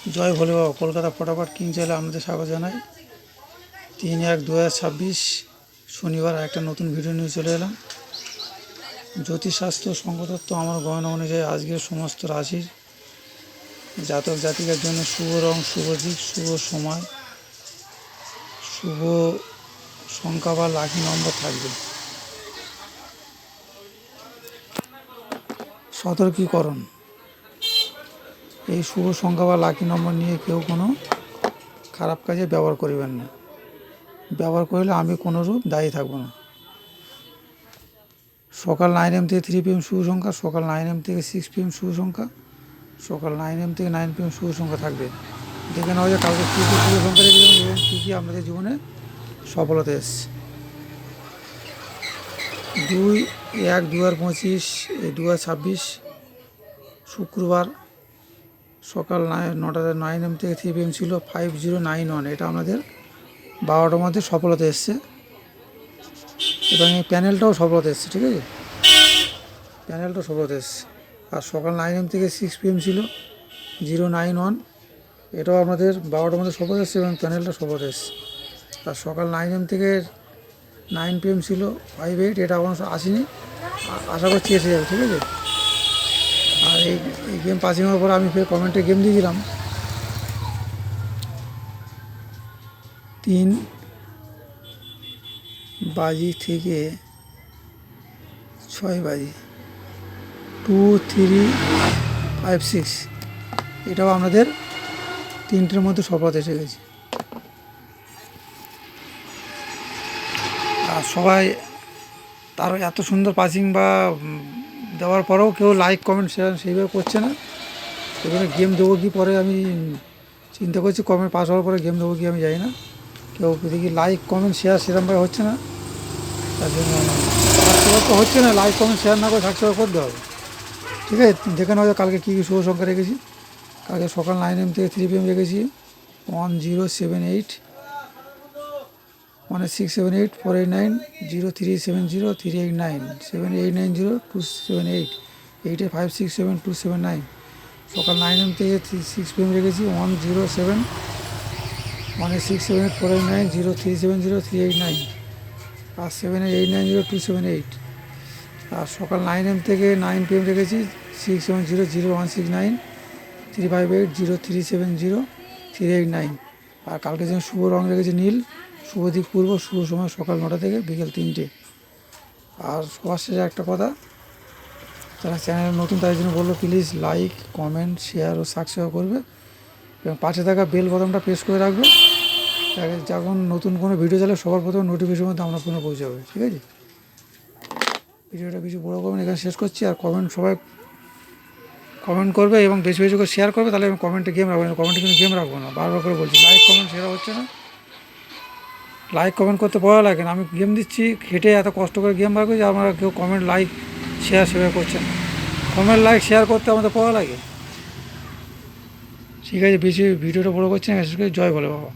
জয় ভোলে বাবা। কলকাতা ফটাফট কিং চ্যানেলে আপনাদের স্বাগত জানাই। 3/1/2026 শনিবার একটা নতুন ভিডিও নিয়ে চলে এলাম। জ্যোতিষশাস্ত্র সংখ্যাতত্ত্ব আমার গণনা অনুযায়ী আজকের সমস্ত রাশির জাতক জাতিকার জন্য শুভ রং, শুভ দিক, শুভ সময়, শুভ সংখ্যা বা লাকি নম্বর থাকবে। সতর্কীকরণ: এই শুভ সংখ্যা বা লাকি নম্বর নিয়ে কেউ কোনো খারাপ কাজে ব্যবহার করবেন না। ব্যবহার করলে আমি কোনোরূপ দায়ী থাকব না। সকাল 9 AM থেকে 3 PM শুভ সংখ্যা, সকাল 9 AM থেকে 6 PM শুভ সংখ্যা, সকাল 9 AM থেকে 9 PM শুভ সংখ্যা থাকবে। দেখে নেওয়া যায় কালকে কী কী শুভ সংখ্যা রেখেছিলাম এবং কী কী আপনাদের জীবনে সফলতা এসছে। 2/1/2025 2026 শুক্রবার সকাল 9 AM থেকে 3 PM ছিল 5091। এটা আমাদের 12টার মধ্যে সফলতা এসছে এবং এই প্যানেলটাও সফলতা এসছে। ঠিক আছে, প্যানেলটাও সফলতা এসছে। আর সকাল 9 AM থেকে 6 PM ছিল 091। এটাও আমাদের 12টার মধ্যে সফলতা এসছে এবং প্যানেলটা সফলতা এসছে। আর সকাল 9 AM থেকে 9 PM ছিল 58। এটা এখনও আসেনি, আশা করছি এসে যাবে। ঠিক আছে, আর এই গেম পাসিং হওয়ার পর আমি ফের কমেন্টে গেম দিয়েছিলাম 3 বাজি থেকে 6 বাজি 2356। এটাও আপনাদের 3টের মধ্যে সফলতা এসে গেছে। আর সবাই তার এত সুন্দর পাসিং বা দেওয়ার পরেও কেউ লাইক কমেন্ট শেয়ার সেইভাবে করছে না। এবারে গেম দেবো কি পরে আমি চিন্তা করছি, কমেন্ট পাস হওয়ার পরে গেম দেবো কি আমি জানি না। কেউ দেখি লাইক কমেন্ট শেয়ার সেরকমভাবে হচ্ছে না, তার জন্য সাবস্ক্রাইব তো হচ্ছে না। লাইক কমেন্ট শেয়ার না করে সাবস্ক্রাইব করতে হবে। ঠিক আছে, দেখে নেওয়া যায় কালকে কী কী শুভ সংখ্যা রেখেছি। কালকে সকাল 9 AM থেকে 3 PM রেখেছি 1078 678 489 0370 389 7890 278 8567 279। সকাল 9 AM থেকে 6 PM রেখেছি 107 678 489 0370 389 আর 7890 278। আর সকাল 9 AM থেকে 9 PM রেখেছি 670 0169 358 0370 389। আর কালকে যেন শুভ রং রেখেছি নীল, শুভ দিক পূর্ব, শুভ সময় সকাল 9টা থেকে বিকেল 3টে। আর সবার শেষে একটা কথা, যারা চ্যানেল নতুন তাদের জন্য বললো প্লিজ লাইক কমেন্ট শেয়ার ও সাবস্ক্রাইব করবে এবং পাশে থাকা বেল বোতামটা প্রেস করে রাখবে। যখন নতুন কোনো ভিডিও চাইলে সবার প্রথমে নোটিফিকেশন মধ্যে আমরা ফোনে পৌঁছাবে। ঠিক আছে, ভিডিওটা কিছু বড় করবেন, এখানে শেষ করছি। আর কমেন্ট সবাই কমেন্ট করবে এবং বেশি বেশি করে শেয়ার করবে, তাহলে আমি কমেন্টে গেম রাখবো না। কমেন্টে কিন্তু গেম রাখবো না, বারবার করে বলছি। লাইক কমেন্ট শেয়ার হচ্ছে না, লাইক কমেন্ট করতে পড়া লাগে না। আমি গেম দিচ্ছি, খেটে এত কষ্ট করে গেম বার করছি, আপনারা কেউ কমেন্ট লাইক শেয়ার সেভাবে করছেন না। কমেন্ট লাইক শেয়ার করতে আমাদের পড়া লাগে। ঠিক আছে, বেশি ভিডিওটা বড় করছি না, বিশেষ করে জয় বলে বাবা।